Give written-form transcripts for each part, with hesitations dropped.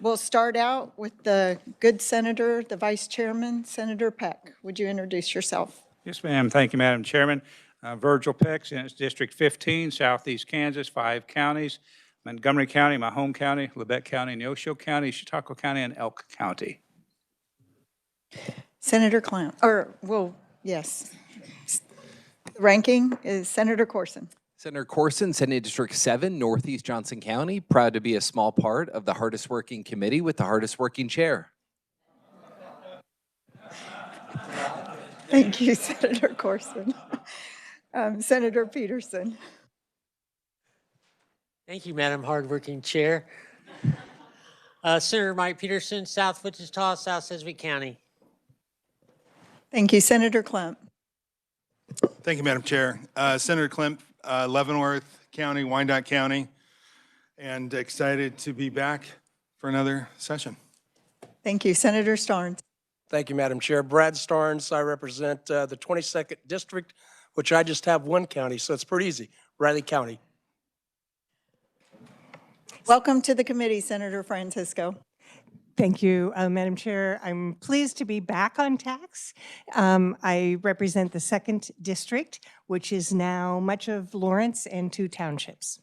We'll start out with the good senator, the vice chairman, Senator Peck. Would you introduce yourself? Yes, ma'am. Thank you, Madam Chairman. Virgil Peck, and it's District 15, Southeast Kansas, 5 counties. Montgomery County, my home county, Labette County, Neosho County, Chautauqua County, and Elk County. Senator Clown, yes. The ranking is Senator Corson. Senator Corson, Senate District 7, Northeast Johnson County. Proud to be a small part of the hardest working committee with the hardest working chair. Thank you, Senator Corson. Senator Peterson. Thank you, Madam Hardworking Chair. Senator Mike Peterson, South Wichita, South Sedgwick County. Thank you, Senator Klemp. Thank you, Madam Chair. Senator Klemp, Leavenworth County, Wyandotte County, and excited to be back for another session. Thank you, Senator Starnes. Thank you, Madam Chair. Brad Starnes, I represent the 22nd District, which I just have one county, so it's pretty easy, Riley County. Welcome to the committee, Senator Francisco. Thank you, Madam Chair. I'm pleased to be back on tax. I represent the 2nd District, which is now much of Lawrence and 2 townships.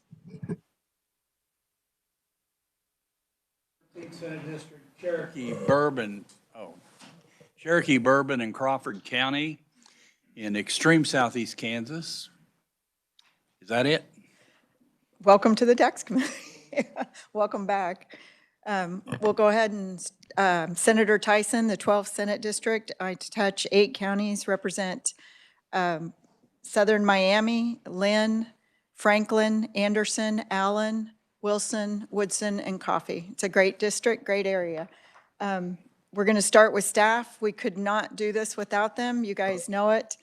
Senate District, Cherokee, Bourbon, and Crawford County in extreme southeast Kansas. Is that it? Welcome to the tax committee. Welcome back. We'll go ahead and Senator Tyson, the 12th Senate District. I touch 8 counties, represent Southern Miami, Lynn, Franklin, Anderson, Allen, Wilson, Woodson, and Coffee. It's a great district, great area. We're going to start with staff. We could not do this without them. You guys know it.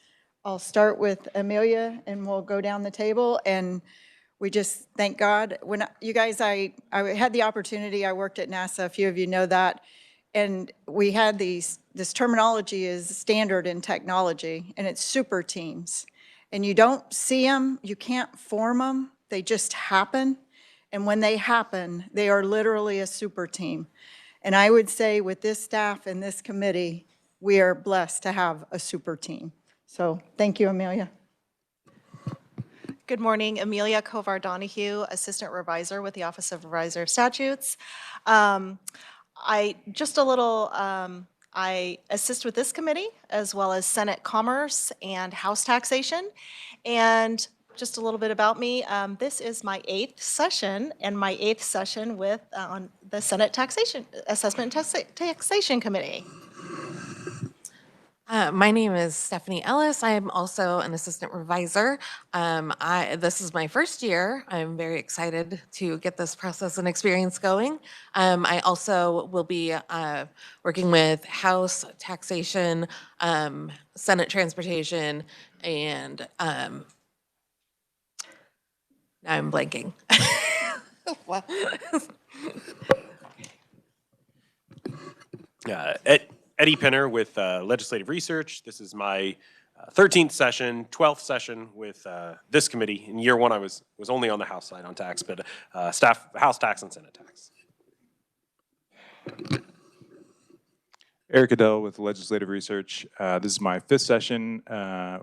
I'll start with Amelia, and we'll go down the table. And we just thank God. When you guys, I had the opportunity, I worked at NASA, a few of you know that, and we had this terminology is standard in technology, and it's super teams. And you don't see them, you can't form them, they just happen. And when they happen, they are literally a super team. And I would say with this staff and this committee, we are blessed to have a super team. So thank you, Amelia. Good morning, Amelia Kovar Donahue, Assistant Revisor with the Office of Revisor of Statutes. I assist with this committee as well as Senate Commerce and House Taxation. And just a little bit about me, this is my 8th session and my 8th session with on the Senate Taxation Assessment and Taxation Committee. My name is Stephanie Ellis. I am also an assistant revisor. This is my first year. I'm very excited to get this process and experience going. I also will be working with House Taxation, Senate Transportation, and now I'm blanking. Eddie Penner with Legislative Research. This is my 13th session, 12th session with this committee. In year 1, I was only on the House side on tax, but staff, House tax and Senate tax. Eric Adele with Legislative Research. This is my 5th session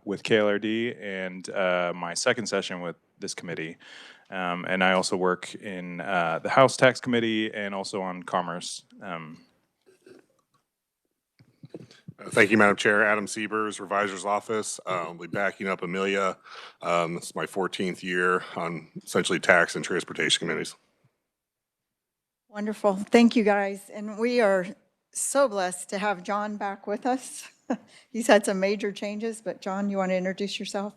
with KLRD and my 2nd session with this committee. And I also work in the House Tax Committee and also on Commerce. Thank you, Madam Chair. Adam Siebers, Revisor's Office. I'll be backing up Amelia. This is my 14th year on essentially tax and transportation committees. Wonderful. Thank you, guys. And we are so blessed to have John back with us. He's had some major changes, but John, you want to introduce yourself?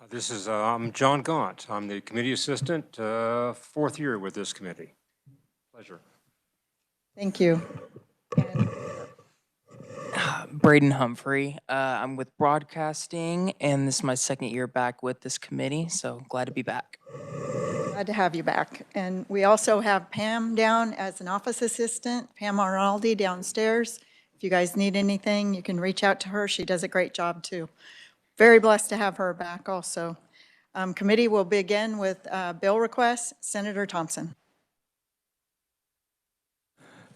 This is I'm John Gaunt. I'm the committee assistant, 4th year with this committee. Pleasure. Thank you. Braden Humphrey. I'm with broadcasting, and this is my 2nd year back with this committee, so glad to be back. Glad to have you back. And we also have Pam down as an office assistant, Pam Arnaldi downstairs. If you guys need anything, you can reach out to her. She does a great job too. Very blessed to have her back also. Committee will begin with bill requests. Senator Thompson.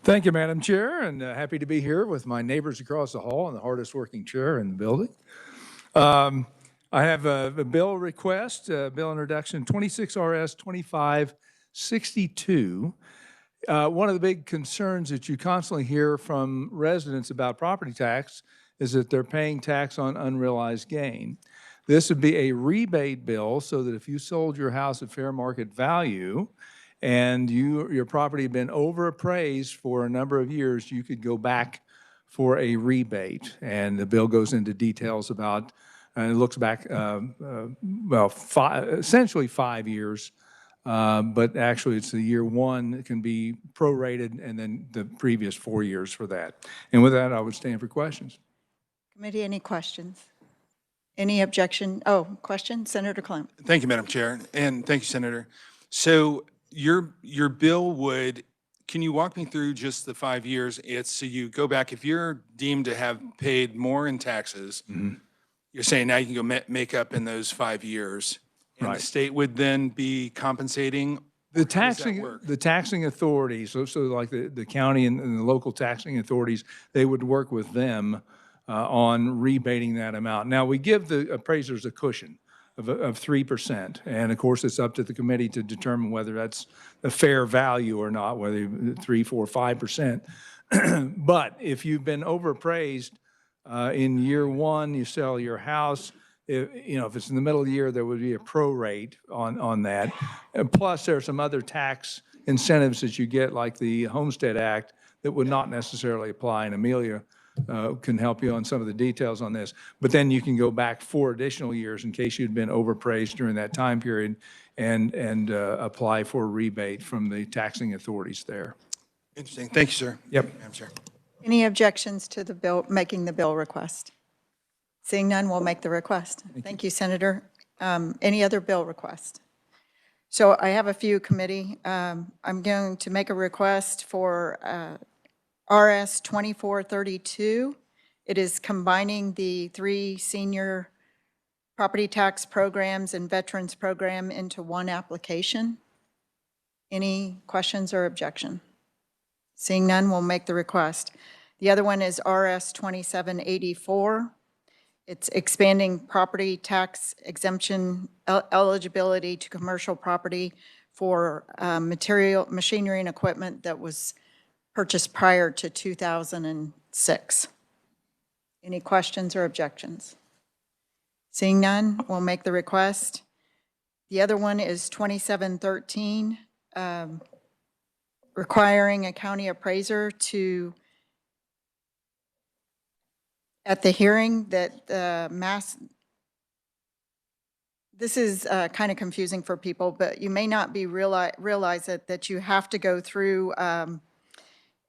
Thank you, Madam Chair, and happy to be here with my neighbors across the hall and the hardest working chair in the building. I have a bill request, bill introduction 26 RS 2562. One of the big concerns that you constantly hear from residents about property tax is that they're paying tax on unrealized gain. This would be a rebate bill so that if you sold your house at fair market value and your property had been overappraised for a number of years, you could go back for a rebate. And the bill goes into details about, and it looks back, essentially 5 years, but actually it's the year one that can be prorated and then the previous 4 years for that. And with that, I would stand for questions. Committee, any questions? Any objection? Oh, question, Senator Clem. Thank you, Madam Chair, and thank you, Senator. So your bill would, can you walk me through just the 5 years? It's so you go back, if you're deemed to have paid more in taxes, you're saying now you can go make up in those 5 years. And the state would then be compensating? The taxing authorities, so like the county and the local taxing authorities, they would work with them on rebating that amount. Now, we give the appraisers a cushion of 3%. And of course, it's up to the committee to determine whether that's a fair value or not, whether 3, 4, 5%. But if you've been overappraised in year one, you sell your house, if it's in the middle of the year, there would be a prorate on that. And plus, there are some other tax incentives that you get, like the Homestead Act, that would not necessarily apply. And Amelia can help you on some of the details on this. But then you can go back 4 additional years in case you'd been overappraised during that time period and apply for a rebate from the taxing authorities there. Interesting. Thank you, sir. Yep. Madam Chair. Any objections to the bill, making the bill request? Seeing none, we'll make the request. Thank you, Senator. Any other bill request? So I have a few, committee. I'm going to make a request for RS 2432. It is combining the 3 senior property tax programs and veterans program into one application. Any questions or objection? Seeing none, we'll make the request. The other one is RS 2784. It's expanding property tax exemption eligibility to commercial property for machinery and equipment that was purchased prior to 2006. Any questions or objections? Seeing none, we'll make the request. The other one is 2713, requiring a county appraiser to, at the hearing that this is kind of confusing for people, but you may not be realize it, that you have to go through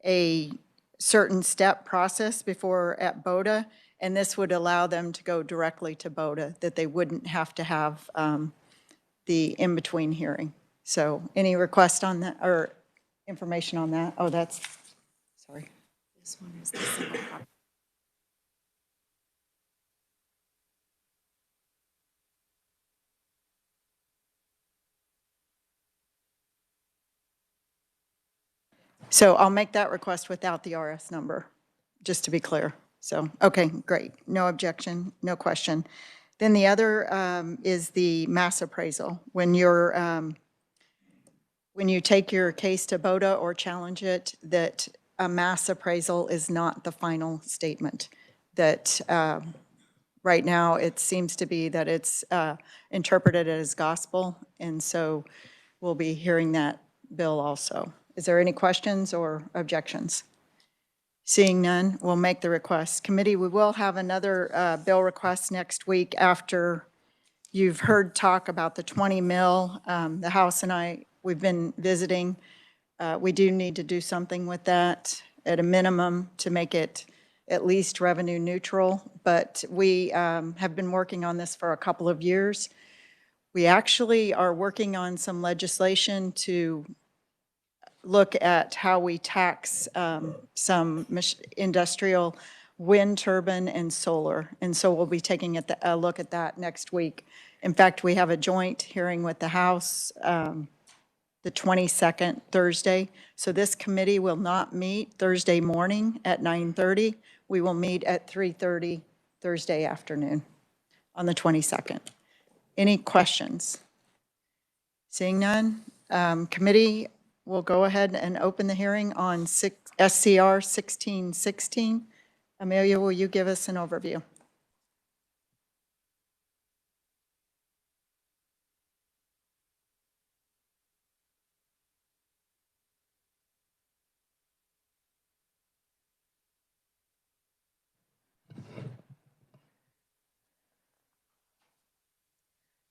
a certain step process before at BOTA, and this would allow them to go directly to BOTA, that they wouldn't have to have the in-between hearing. So any request on that or information on that? Oh, that's, sorry. This one is the single property. So I'll make that request without the RS number, just to be clear. So, okay, great. No objection, no question. Then the other is the mass appraisal. When you take your case to BOTA or challenge it, that a mass appraisal is not the final statement. That right now it seems to be that it's interpreted as gospel, and so we'll be hearing that bill also. Is there any questions or objections? Seeing none, we'll make the request. Committee, we will have another bill request next week after you've heard talk about the 20 mil. The House and I, we've been visiting. We do need to do something with that at a minimum to make it at least revenue neutral. But we have been working on this for a couple of years. We actually are working on some legislation to look at how we tax some industrial wind turbine and solar. And so we'll be taking a look at that next week In fact, we have a joint hearing with the House the 22nd, Thursday. So this committee will not meet Thursday morning at 9:30. We will meet at 3:30 Thursday afternoon on the 22nd. Any questions? Seeing none, committee will go ahead and open the hearing on SCR 1616. Amelia, will you give us an overview?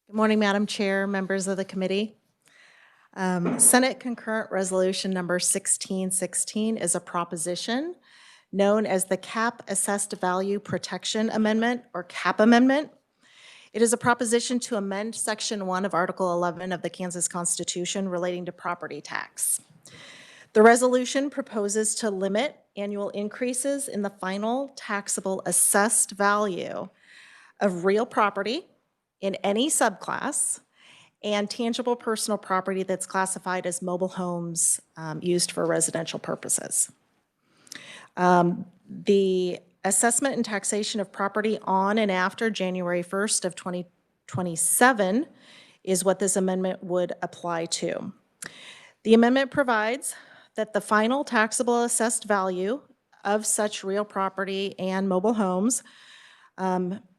Good morning, Madam Chair, members of the committee. Senate Concurrent Resolution number 1616 is a proposition known as the Cap Assessed Value Protection Amendment, or CAP Amendment. It is a proposition to amend Section 1 of Article 11 of the Kansas Constitution relating to property tax. The resolution proposes to limit annual increases in the final taxable assessed value of real property in any subclass and tangible personal property that's classified as mobile homes used for residential purposes. The assessment and taxation of property on and after January 1st of 2027 is what this amendment would apply to. The amendment provides that the final taxable assessed value of such real property and mobile homes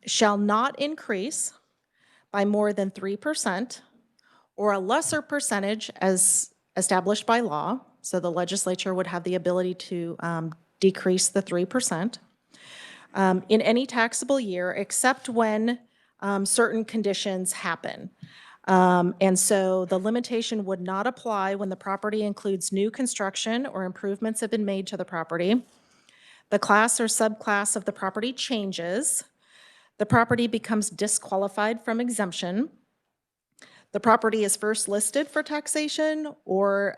shall not increase by more than 3% or a lesser percentage as established by law. So the legislature would have the ability to decrease the 3% in any taxable year except when certain conditions happen. And so the limitation would not apply when the property includes new construction or improvements have been made to the property, the class or subclass of the property changes, the property becomes disqualified from exemption, the property is first listed for taxation or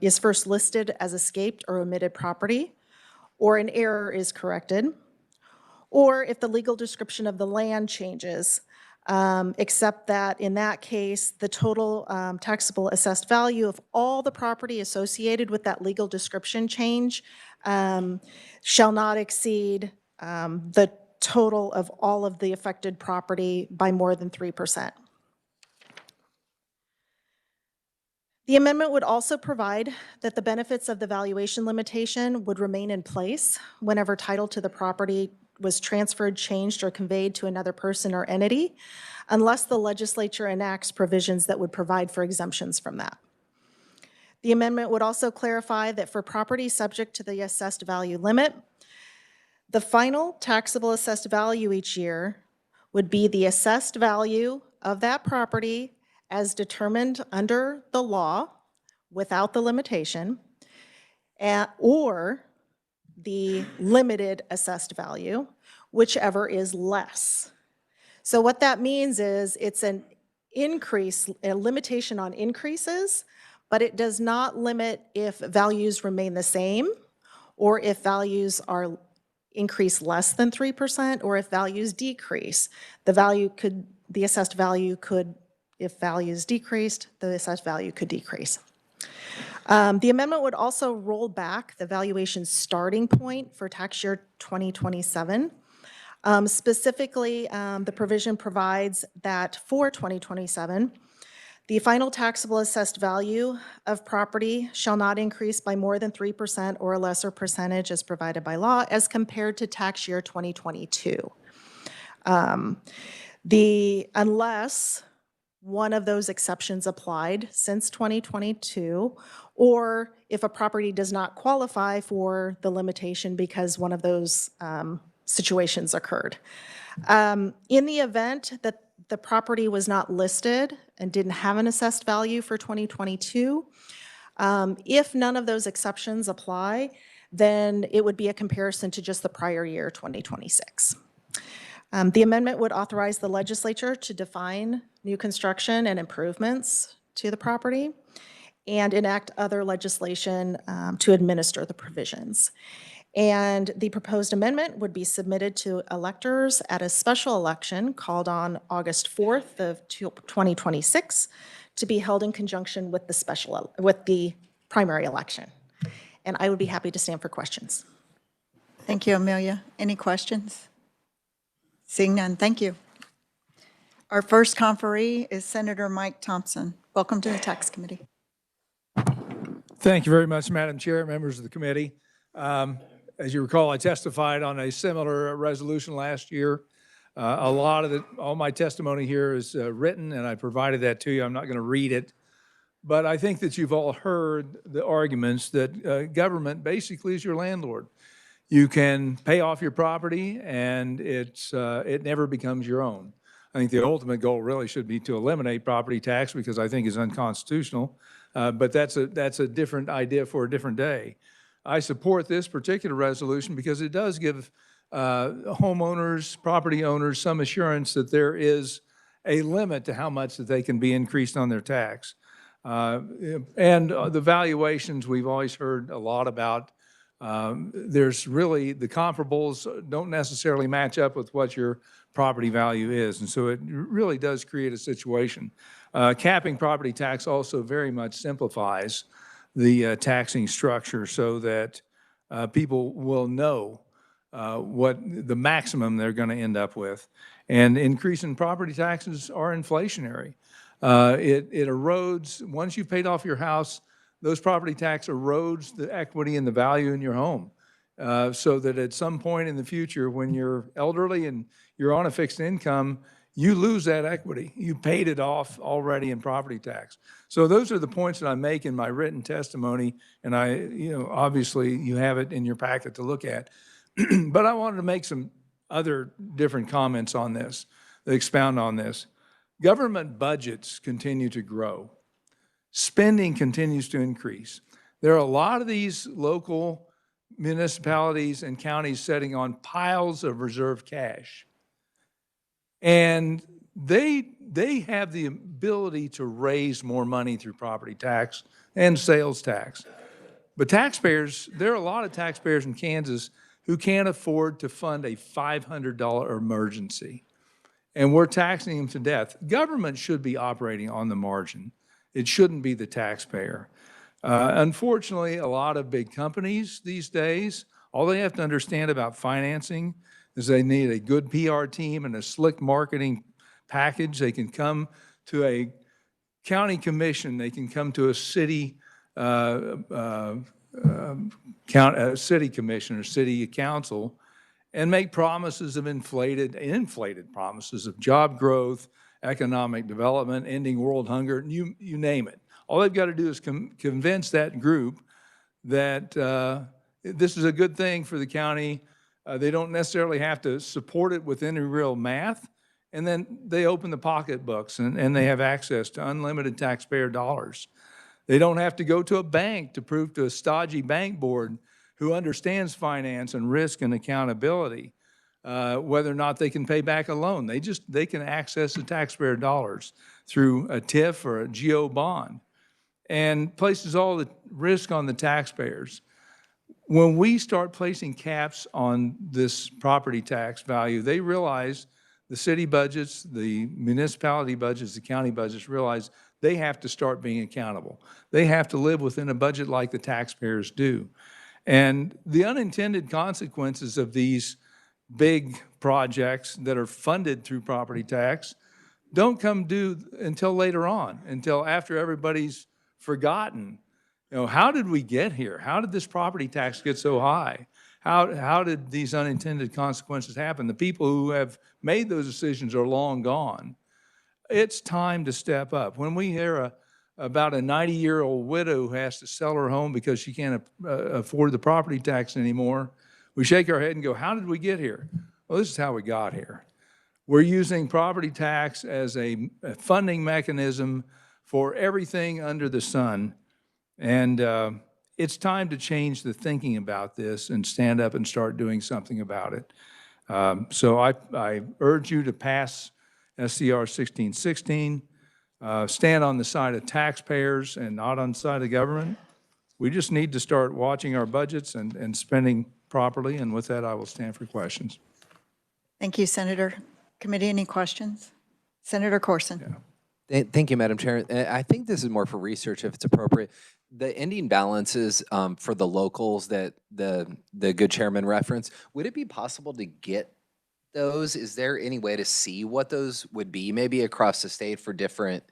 is first listed as escaped or omitted property, or an error is corrected, or if the legal description of the land changes, except that in that case, the total taxable assessed value of all the property associated with that legal description change shall not exceed the total of all of the affected property by more than 3%. The amendment would also provide that the benefits of the valuation limitation would remain in place whenever title to the property was transferred, changed, or conveyed to another person or entity, unless the legislature enacts provisions that would provide for exemptions from that. The amendment would also clarify that for property subject to the assessed value limit, the final taxable assessed value each year would be the assessed value of that property as determined under the law without the limitation, or the limited assessed value, whichever is less. So what that means is it's an increase, a limitation on increases, but it does not limit if values remain the same or if values are increase less than 3%, or if values decrease. The assessed value could, if values decreased, the assessed value could decrease. The amendment would also roll back the valuation starting point for tax year 2027. Specifically, the provision provides that for 2027, the final taxable assessed value of property shall not increase by more than 3% or a lesser percentage as provided by law as compared to tax year 2022. Unless one of those exceptions applied since 2022, or if a property does not qualify for the limitation because one of those situations occurred. In the event that the property was not listed and didn't have an assessed value for 2022, if none of those exceptions apply, then it would be a comparison to just the prior year, 2026. The amendment would authorize the legislature to define new construction and improvements to the property and enact other legislation to administer the provisions. And the proposed amendment would be submitted to electors at a special election called on August 4th of 2026 to be held in conjunction with the primary election. And I would be happy to stand for questions. Thank you, Amelia. Any questions? Seeing none, thank you. Our first conferee is Senator Mike Thompson. Welcome to the Tax Committee. Thank you very much, Madam Chair, members of the committee. As you recall, I testified on a similar resolution last year. All my testimony here is written, and I provided that to you. I'm not going to read it. But I think that you've all heard the arguments that government basically is your landlord. You can pay off your property, and it never becomes your own. I think the ultimate goal really should be to eliminate property tax, because I think it's unconstitutional. But that's a different idea for a different day. I support this particular resolution because it does give homeowners, property owners, some assurance that there is a limit to how much that they can be increased on their tax. And the valuations we've always heard a lot about. There's really, the comparables don't necessarily match up with what your property value is. And so it really does create a situation. Capping property tax also very much simplifies the taxing structure so that people will know what the maximum they're going to end up with. And increasing property taxes are inflationary. It erodes, once you've paid off your house, those property tax erodes the equity and the value in your home. So that at some point in the future, when you're elderly and you're on a fixed income, you lose that equity. You paid it off already in property tax. So those are the points that I make in my written testimony, and obviously you have it in your packet to look at. But I wanted to make some other different comments on this, that expound on this. Government budgets continue to grow. Spending continues to increase. There are a lot of these local municipalities and counties sitting on piles of reserve cash. And they have the ability to raise more money through property tax and sales tax. But taxpayers, there are a lot of taxpayers in Kansas who can't afford to fund a $500 emergency. And we're taxing them to death. Government should be operating on the margin. It shouldn't be the taxpayer. Unfortunately, a lot of big companies these days, all they have to understand about financing is they need a good PR team and a slick marketing package. They can come to a county commission. They can come to a city city commission or city council and make promises of inflated promises of job growth, economic development, ending world hunger, you name it. All they've got to do is convince that group that this is a good thing for the county. They don't necessarily have to support it with any real math. And then they open the pocketbooks and they have access to unlimited taxpayer dollars. They don't have to go to a bank to prove to a stodgy bank board who understands finance and risk and accountability whether or not they can pay back a loan. They can access the taxpayer dollars through a TIF or a GO bond, and places all the risk on the taxpayers. When we start placing caps on this property tax value, they realize, the city budgets, the municipality budgets, the county budgets realize they have to start being accountable. They have to live within a budget like the taxpayers do. And the unintended consequences of these big projects that are funded through property tax don't come due until later on, until after everybody's forgotten. How did we get here? How did this property tax get so high? How did these unintended consequences happen? The people who have made those decisions are long gone. It's time to step up. When we hear about a 90-year-old widow who has to sell her home because she can't afford the property tax anymore, we shake our head and go, how did we get here? Well, this is how we got here. We're using property tax as a funding mechanism for everything under the sun. And it's time to change the thinking about this and stand up and start doing something about it. So I urge you to pass SCR 1616, stand on the side of taxpayers and not on the side of government. We just need to start watching our budgets and spending properly. And with that, I will stand for questions. Thank you, Senator. Committee, any questions? Senator Corson. Thank you, Madam Chair. I think this is more for research if it's appropriate. The ending balances for the locals that the good chairman referenced, would it be possible to get those? Is there any way to see what those would be, maybe across the state for different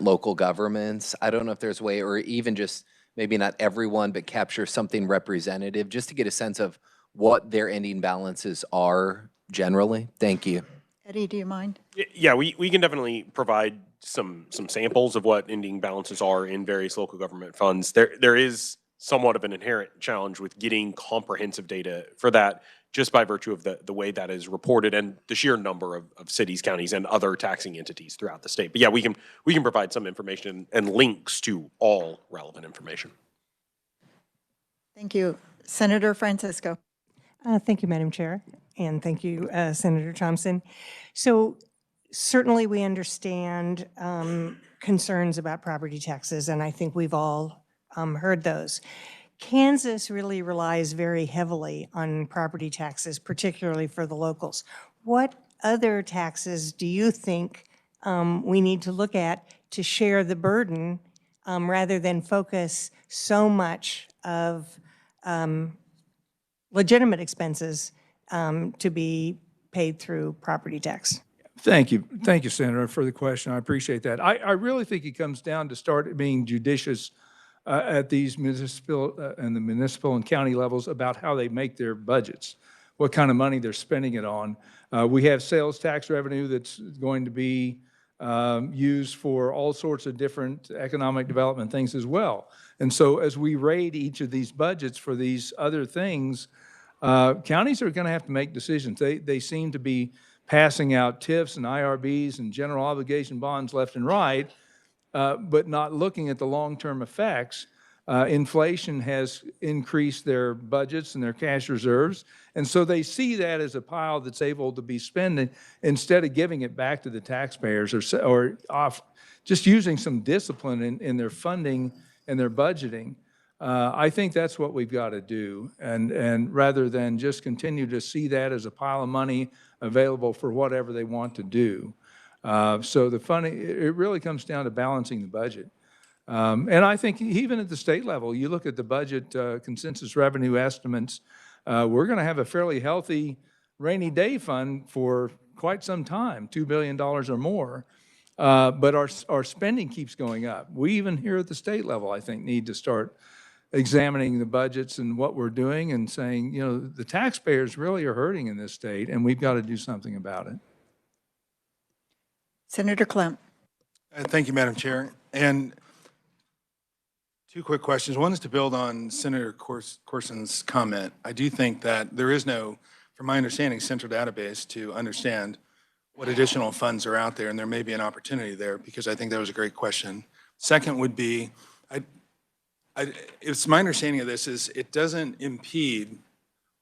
local governments? I don't know if there's a way, or even just maybe not everyone, but capture something representative, just to get a sense of what their ending balances are generally. Thank you. Eddie, do you mind? Yeah, we can definitely provide some samples of what ending balances are in various local government funds. There is somewhat of an inherent challenge with getting comprehensive data for that, just by virtue of the way that is reported and the sheer number of cities, counties, and other taxing entities throughout the state. But yeah, we can provide some information and links to all relevant information. Thank you. Senator Francisco. Thank you, Madam Chair, and thank you, Senator Thompson. So certainly we understand concerns about property taxes, and I think we've all heard those. Kansas really relies very heavily on property taxes, particularly for the locals. What other taxes do you think we need to look at to share the burden rather than focus so much of legitimate expenses to be paid through property tax? Thank you. Thank you, Senator, for the question. I appreciate that. I really think it comes down to start being judicious at these municipal and county levels about how they make their budgets, what kind of money they're spending it on. We have sales tax revenue that's going to be used for all sorts of different economic development things as well. And so as we raid each of these budgets for these other things, counties are going to have to make decisions. They seem to be passing out TIFs and IRBs and general obligation bonds left and right, but not looking at the long-term effects. Inflation has increased their budgets and their cash reserves, and so they see that as a pile that's able to be spent instead of giving it back to the taxpayers or just using some discipline in their funding and their budgeting. I think that's what we've got to do, and rather than just continue to see that as a pile of money available for whatever they want to do. So it really comes down to balancing the budget. And I think even at the state level, you look at the budget consensus revenue estimates, we're going to have a fairly healthy rainy day fund for quite some time, $2 billion or more. But our spending keeps going up. We even here at the state level, I think, need to start examining the budgets and what we're doing and saying, you know, the taxpayers really are hurting in this state, and we've got to do something about it. Senator Clem. Thank you, Madam Chair. And two quick questions. One is to build on Senator Corson's comment. I do think that there is no, from my understanding, central database to understand what additional funds are out there, and there may be an opportunity there, because I think that was a great question. Second would be, it's my understanding of this is it doesn't impede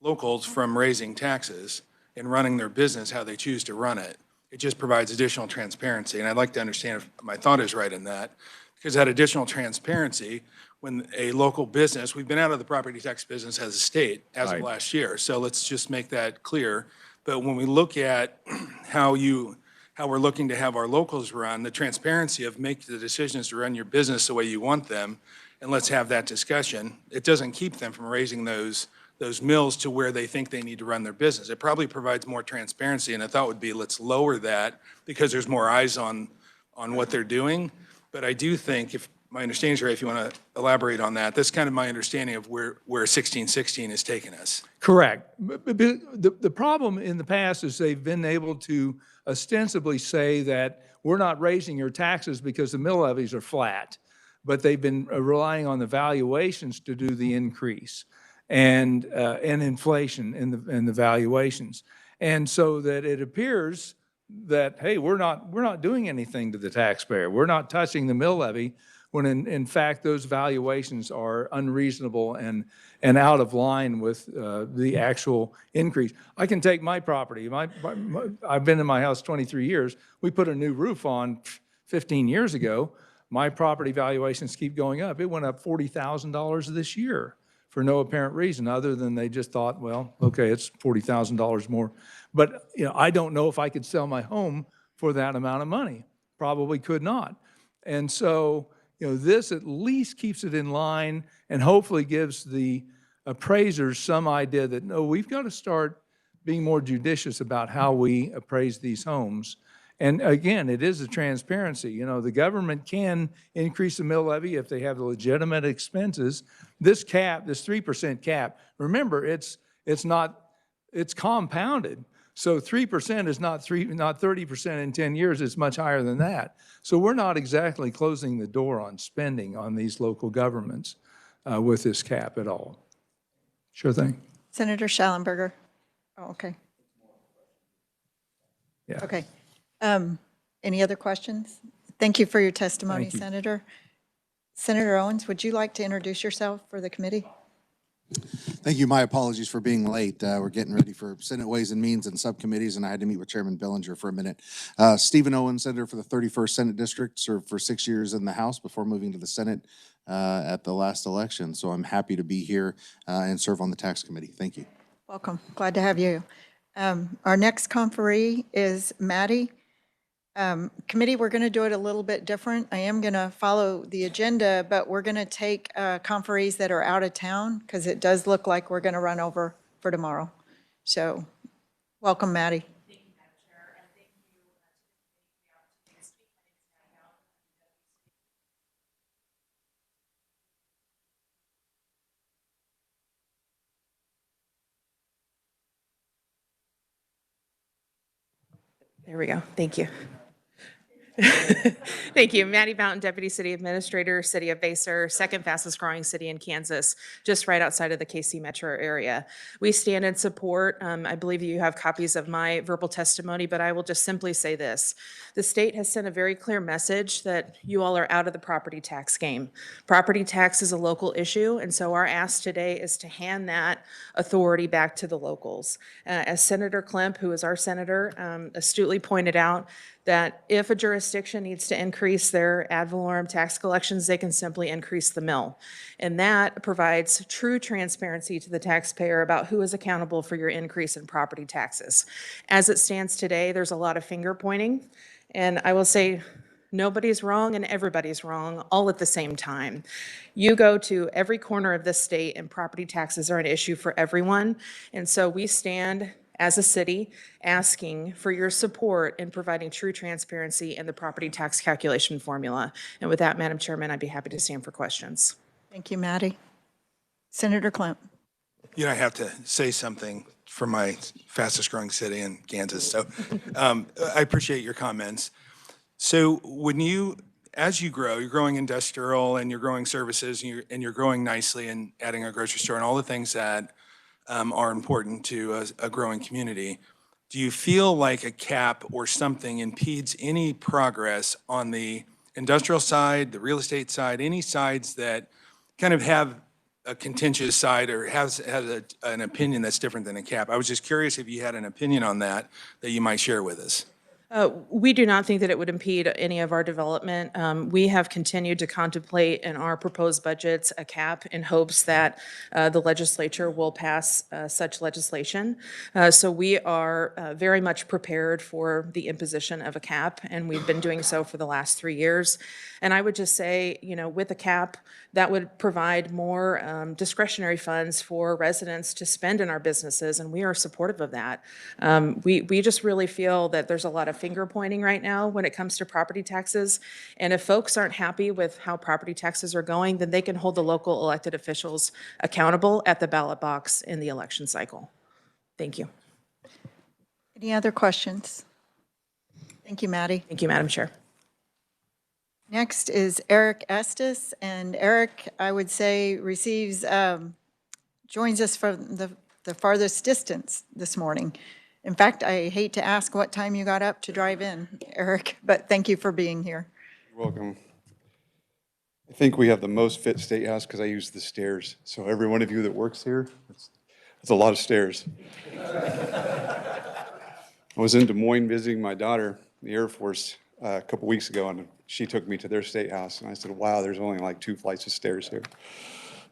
locals from raising taxes and running their business how they choose to run it. It just provides additional transparency, and I'd like to understand if my thought is right in that, because that additional transparency, when a local business, we've been out of the property tax business as a state as of last year, so let's just make that clear. But when we look at how we're looking to have our locals run, the transparency of make the decisions to run your business the way you want them, and let's have that discussion, it doesn't keep them from raising those mills to where they think they need to run their business. It probably provides more transparency, and a thought would be let's lower that because there's more eyes on what they're doing. But I do think, if my understanding is right, if you want to elaborate on that, that's kind of my understanding of where 1616 has taken us. Correct. The problem in the past is they've been able to ostensibly say that we're not raising your taxes because the mill levies are flat, but they've been relying on the valuations to do the increase and inflation in the valuations. And so that it appears that, hey, we're not doing anything to the taxpayer. We're not touching the mill levy, when in fact those valuations are unreasonable and out of line with the actual increase. I can take my property. I've been in my house 23 years. We put a new roof on 15 years ago. My property valuations keep going up. It went up $40,000 this year for no apparent reason, other than they just thought, well, okay, it's $40,000 more. But, I don't know if I could sell my home for that amount of money. Probably could not. And so, this at least keeps it in line and hopefully gives the appraisers some idea that, no, we've got to start being more judicious about how we appraise these homes. And again, it is a transparency. The government can increase the mill levy if they have legitimate expenses. This cap, this 3% cap, remember, it's compounded. So 3% is not 30% in 10 years, it's much higher than that. So we're not exactly closing the door on spending on these local governments with this cap at all. Sure thing. Senator Schallenberger. Oh, okay. Yeah. Okay. Any other questions? Thank you for your testimony, Thank you. Senator. Senator Owens, would you like to introduce yourself for the committee? Thank you. My apologies for being late. We're getting ready for Senate Ways and Means and subcommittees, and I had to meet with Chairman Bellinger for a minute. Stephen Owens, Senator for the 31st Senate District, served for 6 years in the House before moving to the Senate at the last election. So I'm happy to be here and serve on the Tax Committee. Thank you. Welcome. Glad to have you. Our next conferee is Maddie. Committee, we're going to do it a little bit different. I am going to follow the agenda, but we're going to take conferees that are out of town because it does look like we're going to run over for tomorrow. So welcome, Maddie. Thank you, Madam Chair, and thank you to the committee for the opportunity to speak. My name is Maddie Bowden. There we go. Thank you. Thank you. Maddie Bowden, Deputy City Administrator, City of Basehor, second fastest growing city in Kansas, just right outside of the KC metro area. We stand in support. I believe you have copies of my verbal testimony, but I will just simply say this. The state has sent a very clear message that you all are out of the property tax game. Property tax is a local issue, and so our ask today is to hand that authority back to the locals. As Senator Klemp, who is our senator, astutely pointed out, that if a jurisdiction needs to increase their ad valorem tax collections, they can simply increase the mill. And that provides true transparency to the taxpayer about who is accountable for your increase in property taxes. As it stands today, there's a lot of finger pointing. And I will say, nobody's wrong and everybody's wrong all at the same time. You go to every corner of this state and property taxes are an issue for everyone. And so we stand as a city asking for your support in providing true transparency in the property tax calculation formula. And with that, Madam Chairman, I'd be happy to stand for questions. Thank you, Maddie. Senator Klemp. I have to say something for my fastest growing city in Kansas. So I appreciate your comments. So when as you grow, you're growing industrial and you're growing services and you're growing nicely and adding a grocery store and all the things that are important to a growing community. Do you feel like a cap or something impedes any progress on the industrial side, the real estate side, any sides that kind of have a contentious side or has an opinion that's different than a cap? I was just curious if you had an opinion on that you might share with us. We do not think that it would impede any of our development. We have continued to contemplate in our proposed budgets a cap in hopes that the legislature will pass such legislation. So we are very much prepared for the imposition of a cap, and we've been doing so for the last 3 years. And I would just say, with a cap, that would provide more discretionary funds for residents to spend in our businesses, and we are supportive of that. We just really feel that there's a lot of finger pointing right now when it comes to property taxes. And if folks aren't happy with how property taxes are going, then they can hold the local elected officials accountable at the ballot box in the election cycle. Thank you. Any other questions? Thank you, Maddie. Thank you, Madam Chair. Next is Eric Estes, and Eric, I would say, joins us from the farthest distance this morning. In fact, I hate to ask what time you got up to drive in, Eric, but thank you for being here. You're welcome. I think we have the most fit state house because I use the stairs. So every one of you that works here, it's a lot of stairs. I was in Des Moines visiting my daughter in the Air Force a couple weeks ago, and she took me to their state house, and I said, wow, there's only like 2 flights of stairs here.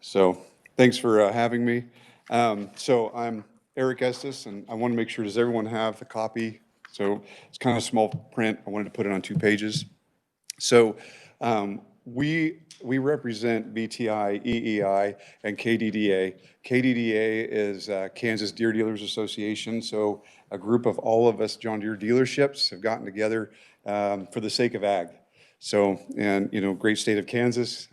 So Thanks for having me. So I'm Eric Estes, and I want to make sure, does everyone have the copy? So it's kind of small print. I wanted to put it on 2 pages. So we represent BTI, EEI, and KDDA. KDDA is Kansas Deer Dealers Association. So a group of all of us John Deere dealerships have gotten together for the sake of ag. So, and you know, great state of Kansas,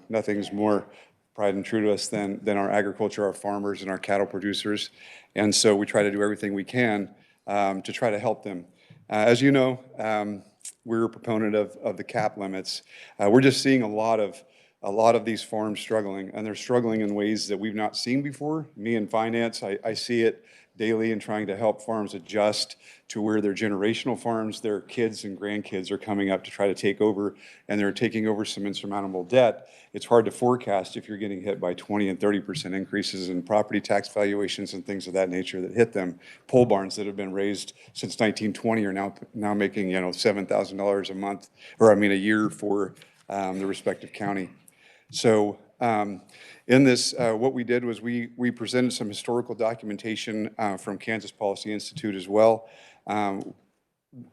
nothing's more pride and true to us than our agriculture, our farmers, and our cattle producers. And so we try to do everything we can to try to help them. As you know, we're a proponent of the cap limits. We're just seeing a lot of these farms struggling, and they're struggling in ways that we've not seen before. Me in finance, I see it daily and trying to help farms adjust to where their generational farms, their kids and grandkids are coming up to try to take over, and they're taking over some insurmountable debt. It's hard to forecast if you're getting hit by 20 and 30% increases in property tax valuations and things of that nature that hit them. Pole barns that have been raised since 1920 are now making, you know, $7,000 a month, or I mean a year for the respective county. So in this, what we did was we presented some historical documentation from Kansas Policy Institute as well.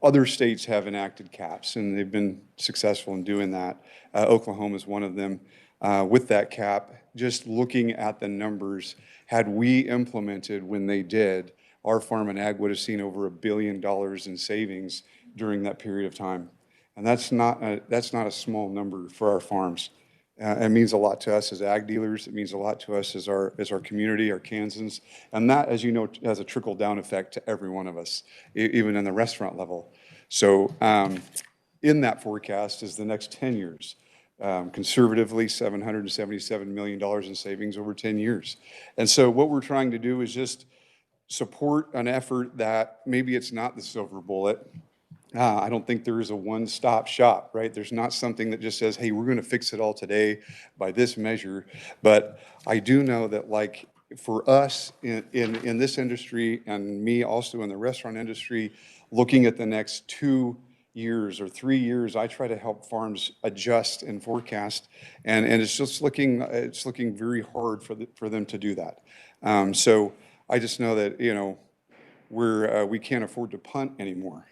Other states have enacted caps, and they've been successful in doing that. Oklahoma is one of them. With that cap, just looking at the numbers, had we implemented when they did, our farm and ag would have seen over $1 billion in savings during that period of time. And that's not a small number for our farms. It means a lot to us as ag dealers. It means a lot to us as our community, our Kansans. And that, as you know, has a trickle-down effect to every one of us, even in the restaurant level. So in that forecast is the next 10 years. Conservatively, $777 million in savings over 10 years. And so what we're trying to do is just support an effort that maybe it's not the silver bullet. I don't think there is a one-stop shop, right? There's not something that just says, hey, we're going to fix it all today by this measure. But I do know that, like, for us in this industry, and me also in the restaurant industry, looking at the next 2 years or 3 years, I try to help farms adjust and forecast, and it's just looking very hard for them to do that. So I just know that, you know, we can't afford to punt anymore.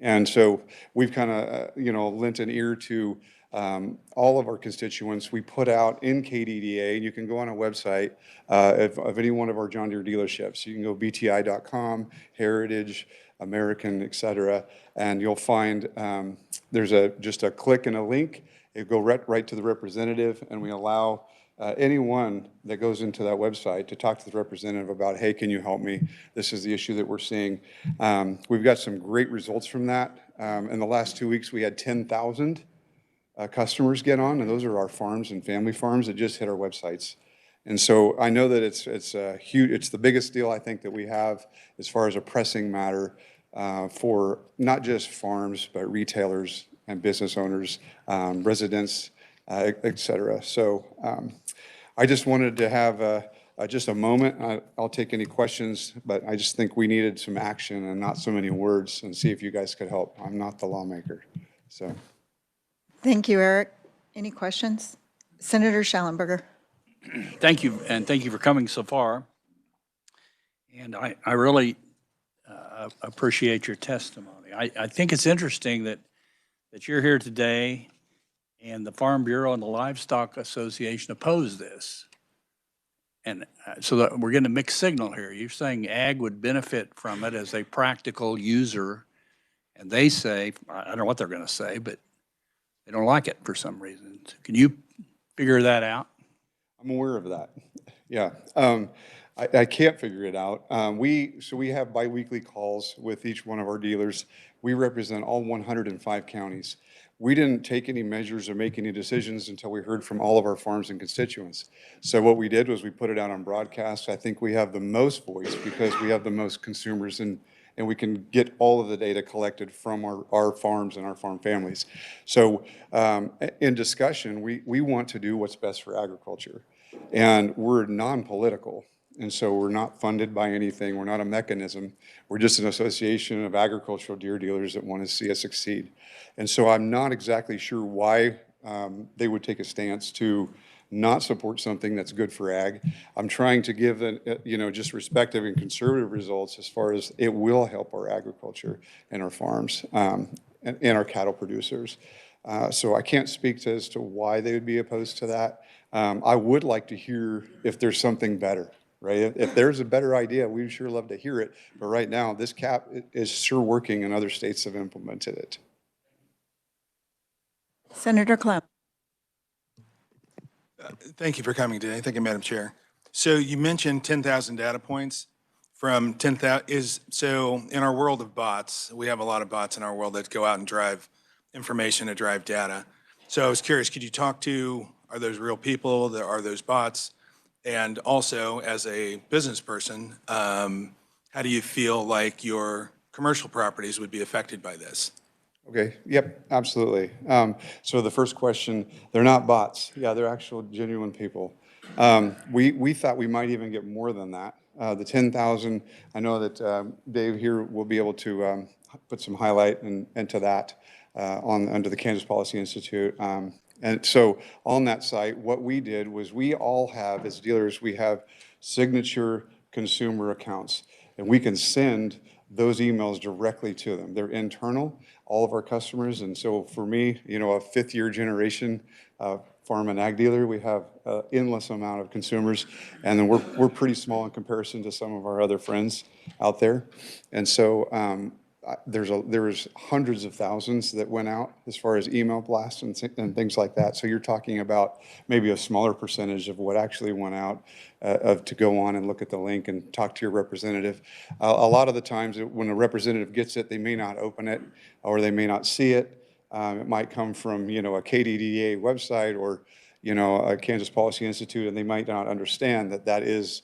And so we've kind of, you know, lent an ear to all of our constituents. We put out in KDDA, and you can go on our website of any one of our John Deere dealerships. You can go bti.com, Heritage, American, et cetera, and you'll find there's just a click and a link. It go right to the representative, and we allow anyone that goes into that website to talk to the representative about, hey, can you help me? This is the issue that we're seeing. We've got some great results from that. In the last 2 weeks, we had 10,000 customers get on, and those are our farms and family farms that just hit our websites. And so I know that it's huge. It's the biggest deal I think that we have as far as a pressing matter for not just farms, but retailers and business owners, residents, et cetera. So I just wanted to have just a moment. I'll take any questions, but I just think we needed some action and not so many words, and see if you guys could help. I'm not the lawmaker, so. Thank you, Eric. Any questions? Senator Schallenberger. Thank you, and thank you for coming so far. And I really appreciate your testimony. I think it's interesting that you're here today, and the Farm Bureau and the Livestock Association oppose this. And so that we're getting a mixed signal here. You're saying ag would benefit from it as a practical user, and they say, I don't know what they're going to say, but they don't like it for some reason. Can you figure that out? I'm aware of that. Yeah. I can't figure it out. So we have biweekly calls with each one of our dealers. We represent all 105 counties. We didn't take any measures or make any decisions until we heard from all of our farms and constituents. So what we did was we put it out on broadcast. I think we have the most voice because we have the most consumers, and we can get all of the data collected from our farms and our farm families. So in discussion, we want to do what's best for agriculture. And we're non-political. And so we're not funded by anything. We're not a mechanism. We're just an association of agricultural deer dealers that want to see us succeed. And so I'm not exactly sure why they would take a stance to not support something that's good for ag. I'm trying to give, just respective and conservative results as far as it will help our agriculture and our farms and our cattle producers. So I can't speak as to why they would be opposed to that. I would like to hear if there's something better, right? If there's a better idea, we'd sure love to hear it. But right now, this cap is sure working and other states have implemented it. Senator Clem. Thank you for coming today. Thank you, Madam Chair. So you mentioned 10,000 data points from 10,000 so in our world of bots, we have a lot of bots in our world that go out and drive information to drive data. So I was curious, could you talk to, are those real people? Are those bots? And also, as a business person, how do you feel like your commercial properties would be affected by this? Okay, yep, absolutely. So the first question, they're not bots. Yeah, they're actual genuine people. We thought we might even get more than that. The 10,000, I know that Dave here will be able to put some highlight into that under the Kansas Policy Institute. And so on that site, what we did was we all have, as dealers, we have signature consumer accounts, and we can send those emails directly to them. They're internal, all of our customers. And so for me, a fifth-year generation farm and ag dealer, we have an endless amount of consumers. And then we're pretty small in comparison to some of our other friends out there. And so there's hundreds of thousands that went out as far as email blasts and things like that. So you're talking about maybe a smaller percentage of what actually went out to go on and look at the link and talk to your representative. A lot of the times when a representative gets it, they may not open it or they may not see it. It might come from, a KDDA website or, a Kansas Policy Institute, and they might not understand that that is,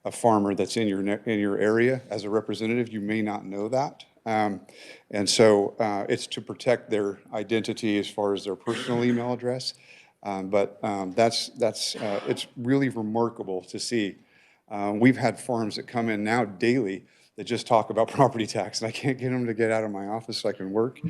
a farmer that's in your area. As a representative, you may not know that. And so it's to protect their identity as far as their personal email address. But it's really remarkable to see. We've had farms that come in now daily that just talk about property tax, and I can't get them to get out of my office so I can work,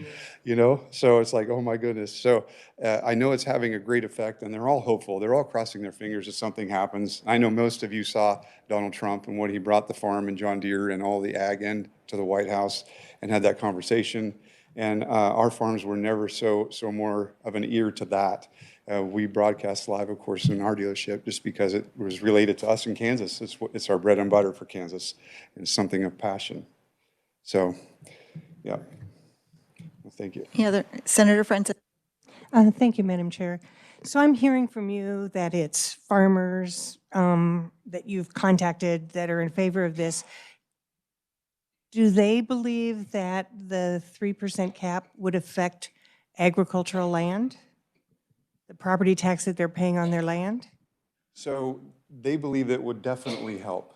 So it's like, oh my goodness. So I know it's having a great effect, and they're all hopeful. They're all crossing their fingers that something happens. I know most of you saw Donald Trump and what he brought the farm and John Deere and all the ag end to the White House and had that conversation. And our farms were never so more of an ear to that. We broadcast live, of course, in our dealership just because it was related to us in Kansas. It's our bread and butter for Kansas and something of passion. So, yeah. Well, thank you. Any other, Senator Francis? Thank you, Madam Chair. So I'm hearing from you that it's farmers that you've contacted that are in favor of this. Do they believe that the 3% cap would affect agricultural land? The property tax that they're paying on their land? So they believe it would definitely help.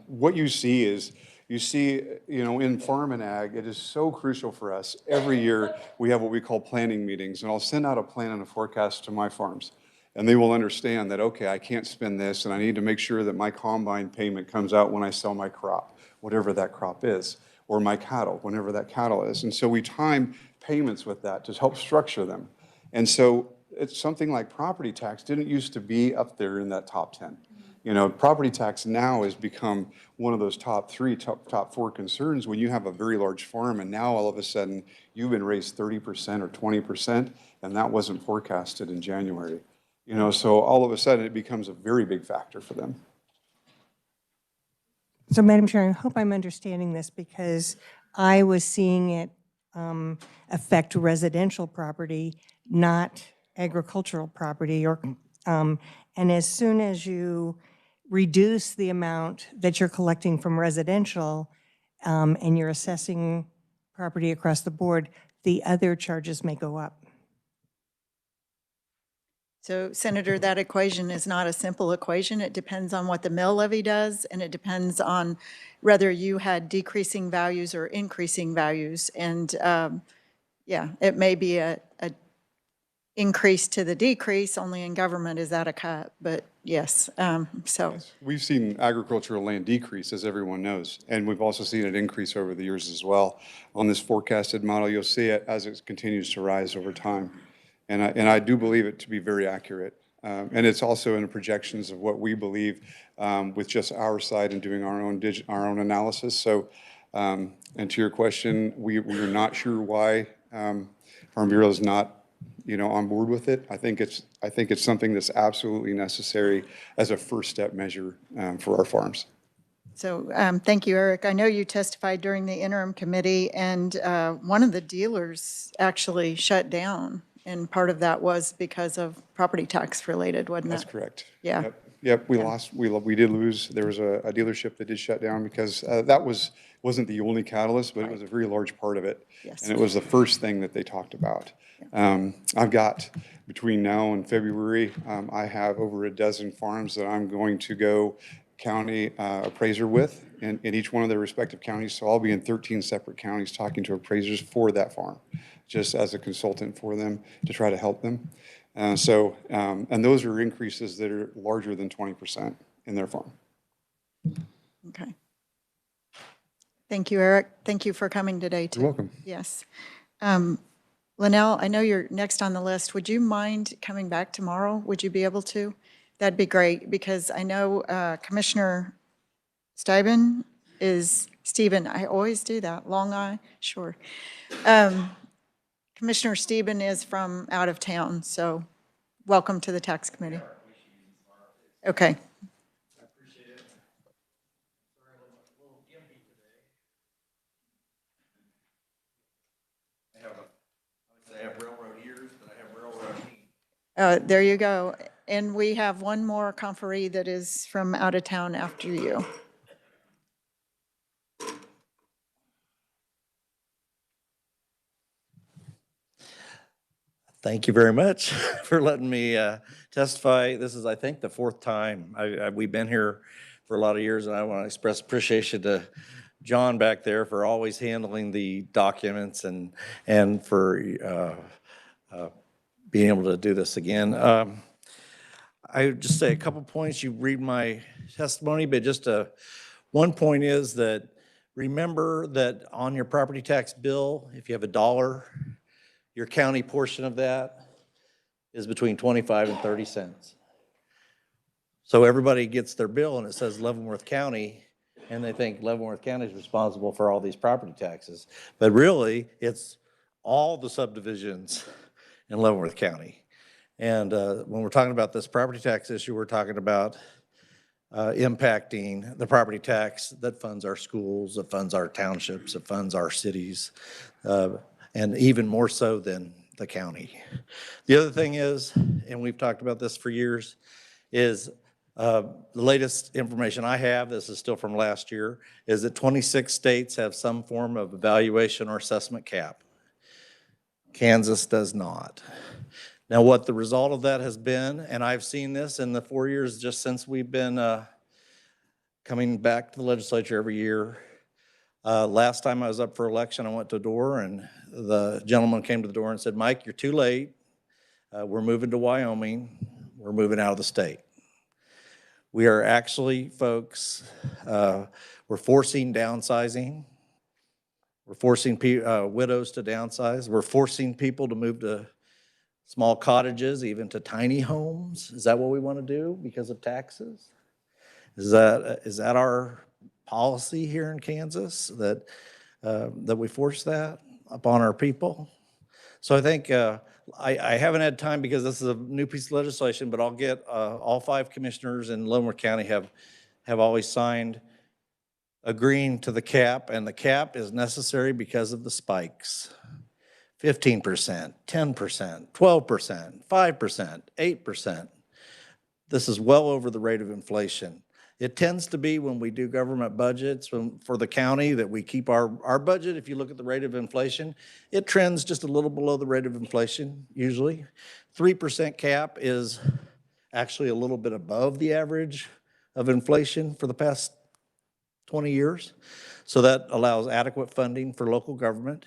What you see is, in farm and ag, it is so crucial for us. Every year, we have what we call planning meetings, and I'll send out a plan and a forecast to my farms. And they will understand that, okay, I can't spend this, and I need to make sure that my combine payment comes out when I sell my crop, whatever that crop is, or my cattle, whenever that cattle is. And so we time payments with that to help structure them. And so it's something like property tax didn't used to be up there in that top 10. Property tax now has become one of those top 4 concerns when you have a very large farm and now all of a sudden you've been raised 30% or 20% and that wasn't forecasted in January. So all of a sudden it becomes a very big factor for them. So, Madam Chair, I hope I'm understanding this because I was seeing it affect residential property, not agricultural property. And as soon as you reduce the amount that you're collecting from residential and you're assessing property across the board, the other charges may go up. So, Senator, that equation is not a simple equation. It depends on what the mill levy does, and it depends on whether you had decreasing values or increasing values. And yeah, it may be a increase to the decrease. Only in government is that a cut. But yes, Yes. We've seen agricultural land decrease, as everyone knows, and we've also seen it increase over the years as well. On this forecasted model, you'll see it as it continues to rise over time. And I do believe it to be very accurate. And it's also in the projections of what we believe with just our side and doing our own analysis. So, and to your question, we're not sure why Farm Bureau is not, on board with it. I think it's something that's absolutely necessary as a first step measure for our farms. So thank you, Eric. I know you testified during the interim committee, and one of the dealers actually shut down. And part of that was because of property tax related, wasn't it? That's correct. Yeah. Yep, we did lose. There was a dealership that did shut down because that wasn't the only catalyst, but it was a very large part of it. Yes. And it was the first thing that they talked about. I've got, between now and February, I have over a dozen farms that I'm going to go county appraiser with in each one of their respective counties. So I'll be in 13 separate counties talking to appraisers for that farm, just as a consultant for them to try to help them. And those are increases that are larger than 20% in their farm. Okay. Thank you, Eric. Thank you for coming today, too. You're welcome. Yes. Linnell, I know you're next on the list. Would you mind coming back tomorrow? Would you be able to? That'd be great, because I know Commissioner Stephen, I always do that, long I, sure. Commissioner Stephen is from out of town, so welcome to the tax committee. Okay. I have railroad ears, but I have railroad feet. There you go. And we have one more conferee that is from out of town after you. Thank you very much for letting me testify. This is, I think, the fourth time. We've been here for a lot of years, and I want to express appreciation to John back there for always handling the documents and for being able to do this again. I would just say a couple points. You read my testimony, but just one point is that remember that on your property tax bill, if you have $1, your county portion of that is between 25 and 30 cents. So everybody gets their bill and it says Leavenworth County, and they think Leavenworth County is responsible for all these property taxes. But really, it's all the subdivisions in Leavenworth County. And when we're talking about this property tax issue, we're talking about impacting the property tax that funds our schools, that funds our townships, that funds our cities, and even more so than the county. The other thing is, and we've talked about this for years, is the latest information I have, this is still from last year, is that 26 states have some form of evaluation or assessment cap. Kansas does not. Now, what the result of that has been, and I've seen this in the 4 years just since we've been coming back to the legislature every year. Last time I was up for election, I went to a door and the gentleman came to the door and said, "Mike, you're too late. We're moving to Wyoming. We're moving out of the state." We are actually, folks, we're forcing downsizing. We're forcing widows to downsize. We're forcing people to move to small cottages, even to tiny homes. Is that what we want to do because of taxes? Is that our policy here in Kansas, that we force that upon our people? So I think I haven't had time because this is a new piece of legislation, but I'll get all 5 commissioners in Leavenworth County have always signed agreeing to the cap, and the cap is necessary because of the spikes. 15%, 10%, 12%, 5%, 8%. This is well over the rate of inflation. It tends to be when we do government budgets for the county that we keep our budget. If you look at the rate of inflation, it trends just a little below the rate of inflation usually. 3% cap is actually a little bit above the average of inflation for the past 20 years. So that allows adequate funding for local government,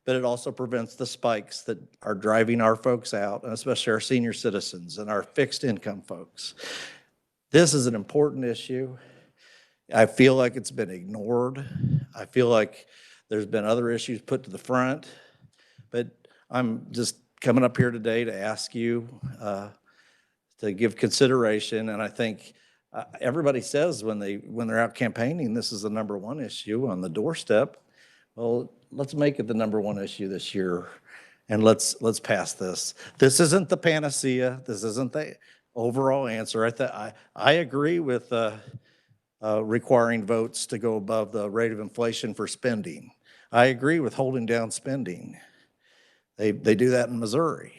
but it also prevents the spikes that are driving our folks out, and especially our senior citizens and our fixed income folks. This is an important issue. I feel like it's been ignored. I feel like there's been other issues put to the front, but I'm just coming up here today to ask you to give consideration. And I think everybody says when they're out campaigning, this is the number one issue on the doorstep. Well, let's make it the number one issue this year, and let's pass this. This isn't the panacea. This isn't the overall answer. I agree with requiring votes to go above the rate of inflation for spending. I agree with holding down spending. They do that in Missouri.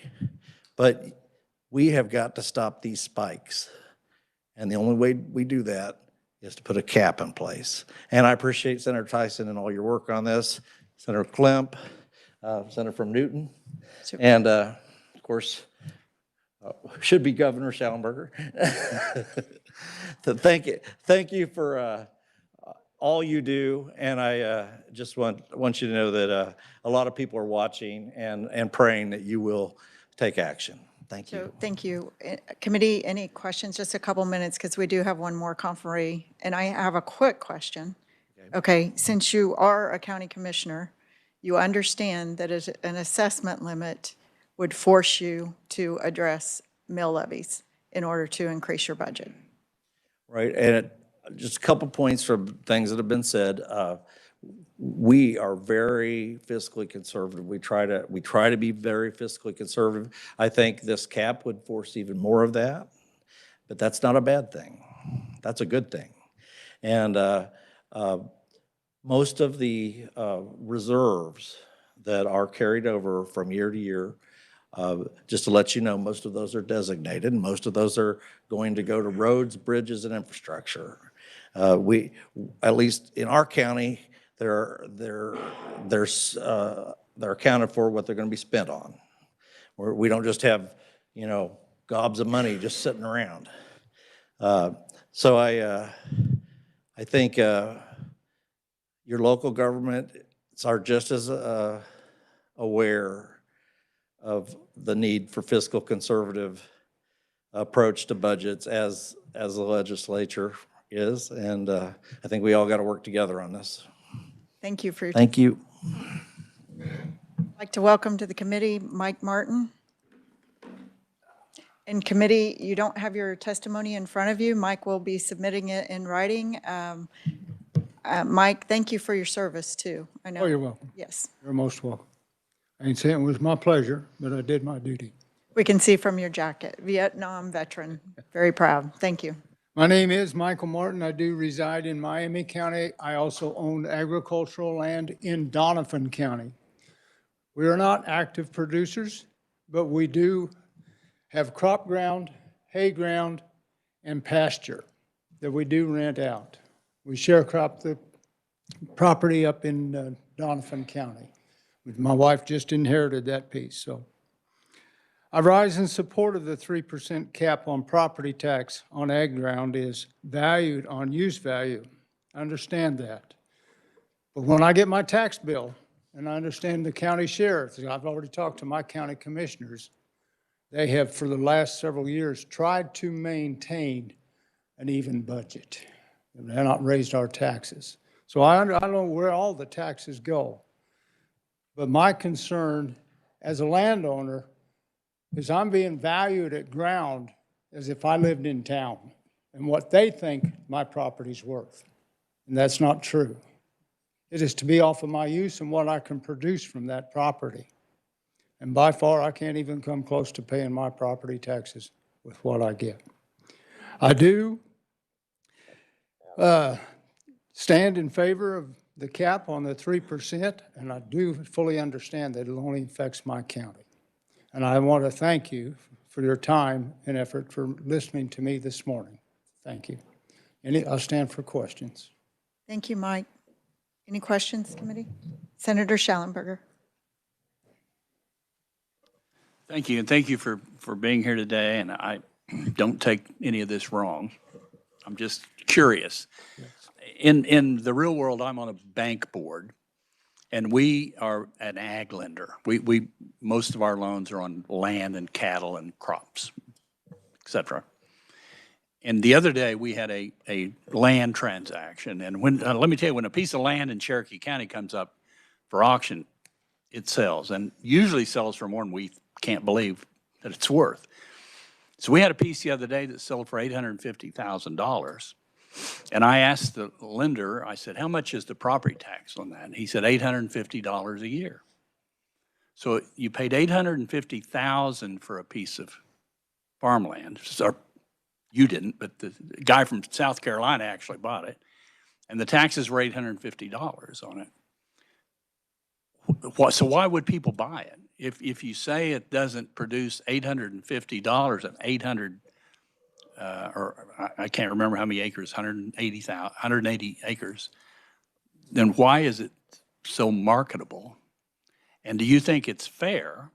But we have got to stop these spikes. And the only way we do that is to put a cap in place. And I appreciate Senator Tyson and all your work on this, Senator Klemp, Senator from Newton, and of course, should be Governor Schallenberger. So thank you for all you do, and I just want you to know that a lot of people are watching and praying that you will take action. Thank you. So, thank you. Committee, any questions? Just a couple minutes, because we do have one more conferee. And I have a quick question. Okay, since you are a county commissioner, you understand that an assessment limit would force you to address mill levies in order to increase your budget. Right, and just a couple points from things that have been said. We are very fiscally conservative. We try to be very fiscally conservative. I think this cap would force even more of that, but that's not a bad thing. That's a good thing. And most of the reserves that are carried over from year to year, just to let you know, most of those are designated, and most of those are going to go to roads, bridges, and infrastructure. We, at least in our county, they're accounted for what they're going to be spent on. We don't just have, gobs of money just sitting around. So I think your local governments are just as aware of the need for fiscal conservative approach to budgets as the legislature is, and I think we all got to work together on this. Thank you for your Thank you. I'd like to welcome to the committee Mike Martin. In committee, you don't have your testimony in front of you. Mike will be submitting it in writing. Mike, thank you for your service too. I know. Oh, you're welcome. Yes. You're most welcome. I ain't saying it was my pleasure, but I did my duty. We can see from your jacket, Vietnam veteran. Very proud. Thank you. My name is Michael Martin. I do reside in Miami County. I also own agricultural land in Donovan County. We are not active producers, but we do have crop ground, hay ground, and pasture that we do rent out. We sharecrop the property up in Donovan County. My wife just inherited that piece, so. I rise in support of the 3% cap on property tax on ag ground is valued on use value. I understand that. But when I get my tax bill, and I understand the county sheriffs, I've already talked to my county commissioners, they have for the last several years tried to maintain an even budget. They have not raised our taxes. So I don't know where all the taxes go. But my concern as a landowner is I'm being valued at ground as if I lived in town and what they think my property's worth. And that's not true. It is to be off of my use and what I can produce from that property. And by far, I can't even come close to paying my property taxes with what I get. I do stand in favor of the cap on the 3%, and I do fully understand that it only affects my county. And I want to thank you for your time and effort for listening to me this morning. Thank you. I'll stand for questions. Thank you, Mike. Any questions, committee? Senator Schallenberger. Thank you, and thank you for being here today, and I don't take any of this wrong. I'm just curious. In the real world, I'm on a bank board, and we are an ag lender. We most of our loans are on land and cattle and crops, et cetera. And the other day, we had a land transaction, and when let me tell you, when a piece of land in Cherokee County comes up for auction, it sells, and usually sells for more than we can't believe that it's worth. So we had a piece the other day that sold for $850,000. And I asked the lender, I said, how much is the property tax on that? And he said $850 a year. So you paid $850,000 for a piece of farmland. Or you didn't, but the guy from South Carolina actually bought it. And the taxes were $850 on it. So why would people buy it? If you say it doesn't produce $850 of 800, or I can't remember how many acres, 180 acres, then why is it so marketable? And do you think it's fair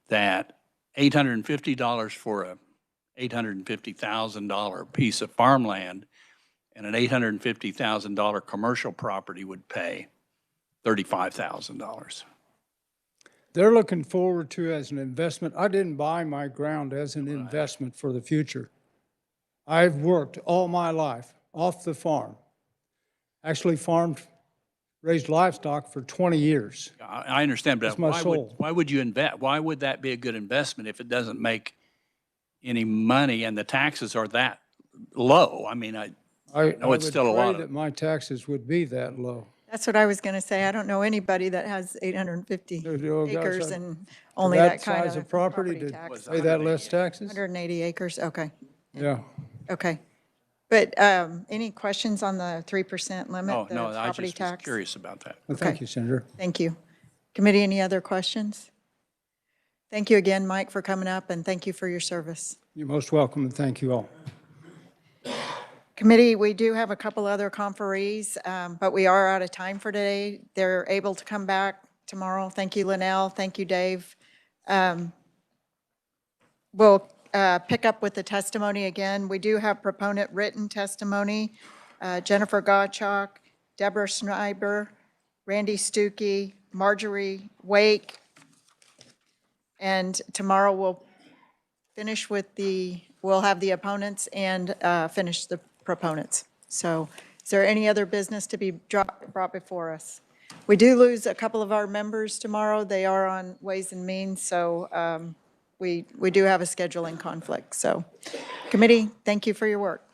that $850 for a $850,000 piece of farmland and an $850,000 commercial property would pay $35,000? They're looking forward to as an investment. I didn't buy my ground as an investment for the future. I've worked all my life off the farm. Actually raised livestock for 20 years. I understand, but That's my soul. why would you invest? Why would that be a good investment if it doesn't make any money and the taxes are that low? I mean, I know it's still a lot I would of. pray that my taxes would be that low. That's what I was going to say. I don't know anybody that has 850 Oh, gosh, acres I- and for only that kind size of property to tax. pay that less taxes? 180 acres, okay, Yeah. okay. But any questions on the 3% limit, the No, I property just was tax? curious about that. Well, thank you, Senator. Thank you. Committee, any other questions? Thank you again, Mike, for coming up, and thank you for your service. You're most welcome, and thank you all. Committee, we do have a couple other conferees, but we are out of time for today. They're able to come back tomorrow. Thank you, Linnell. Thank you, Dave. We'll pick up with the testimony again. We do have proponent written testimony. Jennifer Gottschalk, Deborah Schneiber, Randy Stuckey, Marjorie Wake. And tomorrow we'll finish with we'll have the opponents and finish the proponents. So is there any other business to be brought before us? We do lose a couple of our members tomorrow. They are on Ways and Means, so we do have a scheduling conflict. So committee, thank you for your work.